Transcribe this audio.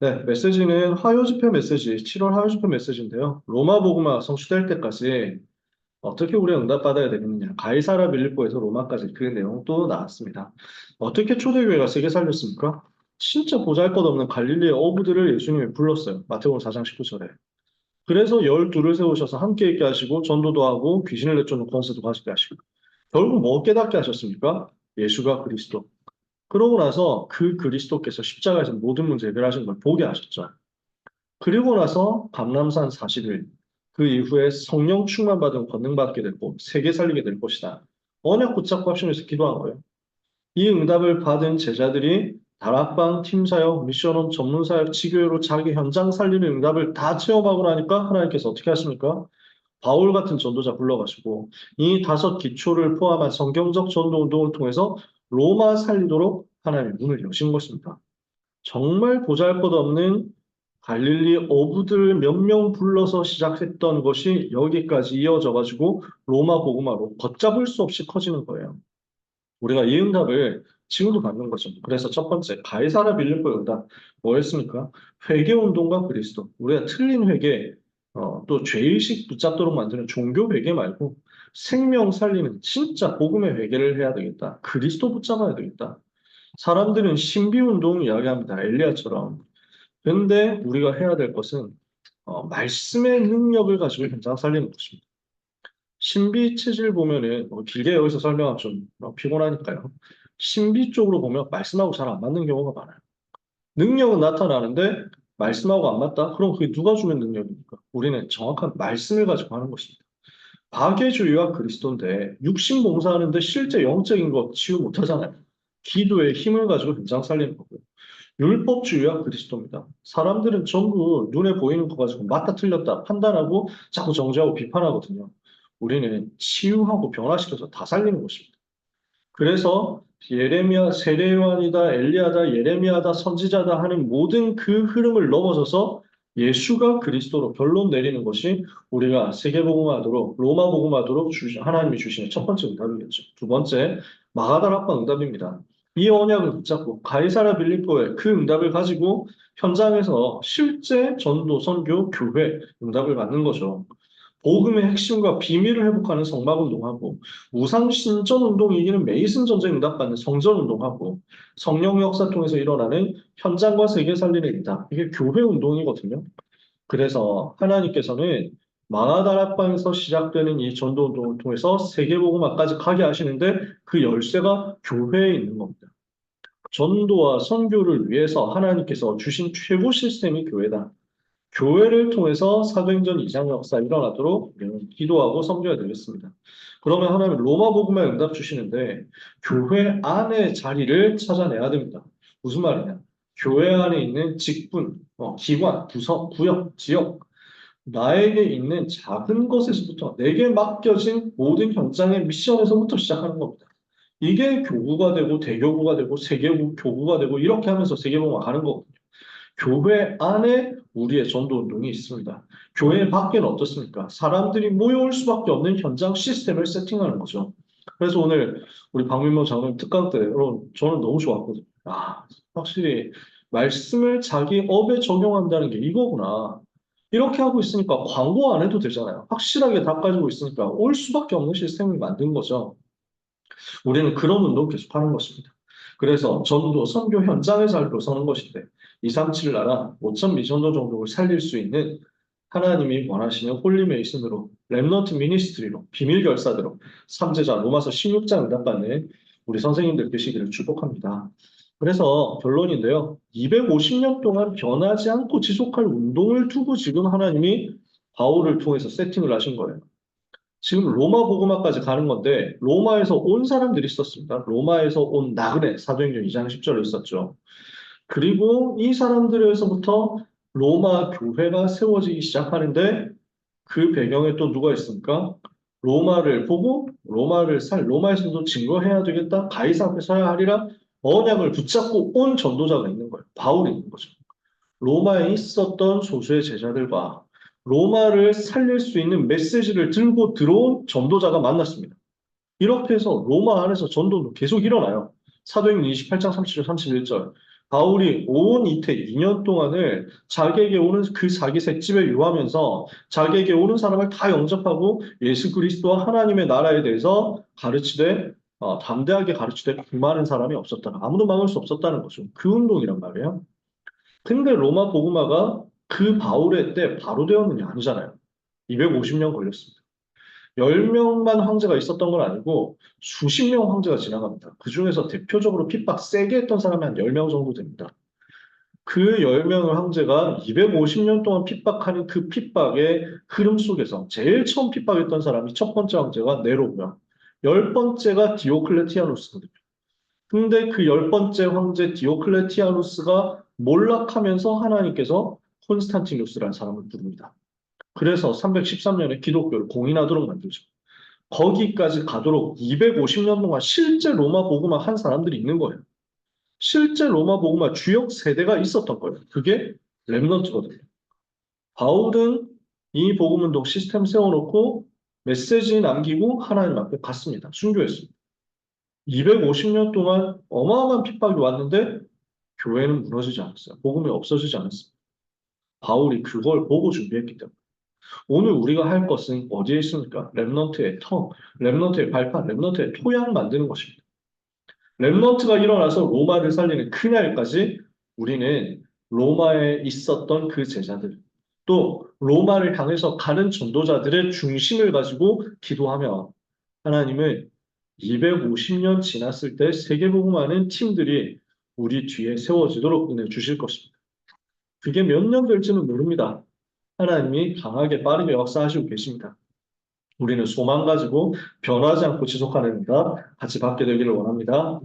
네, 메시지는 화요 집회 메시지, 7월 화요 집회 메시지인데요. 로마 복음화 성취될 때까지 어떻게 우리가 응답받아야 되겠느냐. 가이사라 빌립보에서 로마까지 그 내용도 나왔습니다. 어떻게 초대교회가 세계 살렸습니까? 진짜 보잘것없는 갈릴리의 어부들을 예수님이 불렀어요. 마태복음 4장 19절에. 그래서 12를 세우셔서 함께 있게 하시고 전도도 하고 귀신을 내쫓는 권세도 가지게 하시고 결국 뭐 깨닫게 하셨습니까? 예수가 그리스도. 그러고 나서 그 그리스도께서 십자가에서 모든 문제 해결하신 걸 보게 하셨죠. 그리고 나서 감람산 40일, 그 이후에 성령 충만받은 권능받게 됐고, 세계 살리게 될 것이다. 언약 붙잡고 합심해서 기도한 거예요. 이 응답을 받은 제자들이 다락방, 팀사역, 미션홈, 전문사역, 지교회로 자기 현장 살리는 응답을 다 체험하고 나니까 하나님께서 어떻게 하십니까? 바울 같은 전도자 불러가시고 이 다섯 기초를 포함한 성경적 전도 운동을 통해서 로마 살리도록 하나님의 문을 여신 것입니다. 정말 보잘것없는 갈릴리 어부들 몇 명 불러서 시작했던 것이 여기까지 이어져 가지고 로마 복음화로 걷잡을 수 없이 커지는 거예요. 우리가 이 응답을 지금도 받는 거죠. 그래서 첫 번째, 가이사라 빌립보 응답 뭐였습니까? 회개 운동과 그리스도. 우리가 틀린 회개, 또 죄의식 붙잡도록 만드는 종교 회개 말고 생명 살리는 진짜 복음의 회개를 해야 되겠다. 그리스도 붙잡아야 되겠다. 사람들은 신비 운동 이야기합니다. 엘리야처럼. 그런데 우리가 해야 될 것은 말씀의 능력을 가지고 현장 살리는 것입니다. 신비 체질 보면은 길게 여기서 설명하면 좀 피곤하니까요. 신비 쪽으로 보면 말씀하고 잘 안 맞는 경우가 많아요. 능력은 나타나는데 말씀하고 안 맞다? 그럼 그게 누가 주는 능력입니까? 우리는 정확한 말씀을 가지고 하는 것입니다. 박애주의와 그리스도인데 육신 봉사하는데 실제 영적인 거 치유 못하잖아요. 기도의 힘을 가지고 현장 살리는 거고요. 율법주의와 그리스도입니다. 사람들은 전부 눈에 보이는 거 가지고 맞다 틀렸다 판단하고 자꾸 정죄하고 비판하거든요. 우리는 치유하고 변화시켜서 다 살리는 것입니다. 그래서 예레미야, 세례요한이다, 엘리야다, 예레미야다, 선지자다 하는 모든 그 흐름을 넘어서서 예수가 그리스도로 결론 내리는 것이 우리가 세계복음화도록 로마복음화도록 하나님이 주시는 첫 번째 응답이겠죠. 두 번째, 마가다락방 응답입니다. 이 언약을 붙잡고 가이사라 빌립보의 그 응답을 가지고 현장에서 실제 전도, 선교, 교회 응답을 받는 거죠. 복음의 핵심과 비밀을 회복하는 성막운동하고 우상신전운동이 이기는 메이슨 전쟁 응답받는 성전운동하고 성령 역사 통해서 일어나는 현장과 세계 살리는 응답 이게 교회 운동이거든요. 그래서 하나님께서는 마가다락방에서 시작되는 이 전도운동을 통해서 세계복음화까지 가게 하시는데 그 열쇠가 교회에 있는 겁니다. 전도와 선교를 위해서 하나님께서 주신 최고 시스템이 교회다. 교회를 통해서 사도행전 2장 역사 일어나도록 우리는 기도하고 섬겨야 되겠습니다. 그러면 하나님 로마 복음에 응답 주시는데 교회 안에 자리를 찾아내야 됩니다. 무슨 말이냐? 교회 안에 있는 직분, 기관, 부서, 구역, 지역, 나에게 있는 작은 것에서부터 내게 맡겨진 모든 현장의 미션에서부터 시작하는 겁니다. 이게 교구가 되고 대교구가 되고 세계교구가 되고 이렇게 하면서 세계복음화 가는 거거든요. 교회 안에 우리의 전도 운동이 있습니다. 교회 밖에는 어떻습니까? 사람들이 모여올 수밖에 없는 현장 시스템을 세팅하는 거죠. 그래서 오늘 우리 박민모 장로님 특강 때 여러분 저는 너무 좋았거든요. 아, 확실히 말씀을 자기 업에 적용한다는 게 이거구나. 이렇게 하고 있으니까 광고 안 해도 되잖아요. 확실하게 다 가지고 있으니까 올 수밖에 없는 시스템을 만든 거죠. 우리는 그런 운동 계속하는 것입니다. 그래서 전도, 선교 현장의 삶으로 서는 것인데 237 나라 5천 미션도 정도를 살릴 수 있는 하나님이 원하시는 홀리메이슨으로 렘넌트 미니스트리로 비밀 결사대로 삼제자 로마서 16장 응답받는 우리 선생님들 되시기를 축복합니다. 그래서 결론인데요. 250년 동안 변하지 않고 지속할 운동을 두고 지금 하나님이 바울을 통해서 세팅을 하신 거예요. 지금 로마 복음화까지 가는 건데 로마에서 온 사람들이 있었습니다. 로마에서 온 나그네 사도행전 2장 10절에 있었죠. 그리고 이 사람들에서부터 로마 교회가 세워지기 시작하는데 그 배경에 또 누가 있습니까? 로마를 보고 로마에서도 증거해야 되겠다. 가이사 앞에 서야 하리라. 언약을 붙잡고 온 전도자가 있는 거예요. 바울이 있는 거죠. 로마에 있었던 소수의 제자들과 로마를 살릴 수 있는 메시지를 들고 들어온 전도자가 만났습니다. 이렇게 해서 로마 안에서 전도는 계속 일어나요. 사도행전 28장 30절, 31절. 바울이 온 이태 2년 동안을 자기에게 오는 그 자기 셋집에 유하면서 자기에게 오는 사람을 다 영접하고 예수 그리스도와 하나님의 나라에 대해서 가르치되 담대하게 가르치되 금하는 사람이 없었다. 아무도 막을 수 없었다는 거죠. 그 운동이란 말이에요. 근데 로마 복음화가 그 바울의 때 바로 되었느냐 아니잖아요. 250년 걸렸습니다. 10명만 황제가 있었던 건 아니고 수십 명 황제가 지나갑니다. 그 중에서 대표적으로 핍박 세게 했던 사람이 한 10명 정도 됩니다. 그 10명의 황제가 250년 동안 핍박하는 그 핍박의 흐름 속에서 제일 처음 핍박했던 사람이 첫 번째 황제가 네로고요. 열 번째가 디오클레티아누스거든요. 근데 그 열 번째 황제 디오클레티아누스가 몰락하면서 하나님께서 콘스탄티누스라는 사람을 부릅니다. 그래서 313년에 기독교를 공인하도록 만들죠. 거기까지 가도록 250년 동안 실제 로마 복음화 한 사람들이 있는 거예요. 실제 로마 복음화 주역 세대가 있었던 거예요. 그게 렘넌트거든요. 바울은 이 복음운동 시스템 세워놓고 메시지 남기고 하나님 앞에 갔습니다. 순교했습니다. 250년 동안 어마어마한 핍박이 왔는데 교회는 무너지지 않았어요. 복음이 없어지지 않았습니다. 바울이 그걸 보고 준비했기 때문에. 오늘 우리가 할 것은 어디에 있습니까? 렘넌트의 터, 렘넌트의 발판, 렘넌트의 토양 만드는 것입니다. 렘넌트가 일어나서 로마를 살리는 그날까지 우리는 로마에 있었던 그 제자들, 또 로마를 향해서 가는 전도자들의 중심을 가지고 기도하며 하나님을 250년 지났을 때 세계복음하는 팀들이 우리 뒤에 세워지도록 은혜 주실 것입니다. 그게 몇 년 될지는 모릅니다. 하나님이 강하게 빠르게 역사하시고 계십니다. 우리는 소망 가지고 변하지 않고 지속하는 것 같이 받게 되기를 원합니다.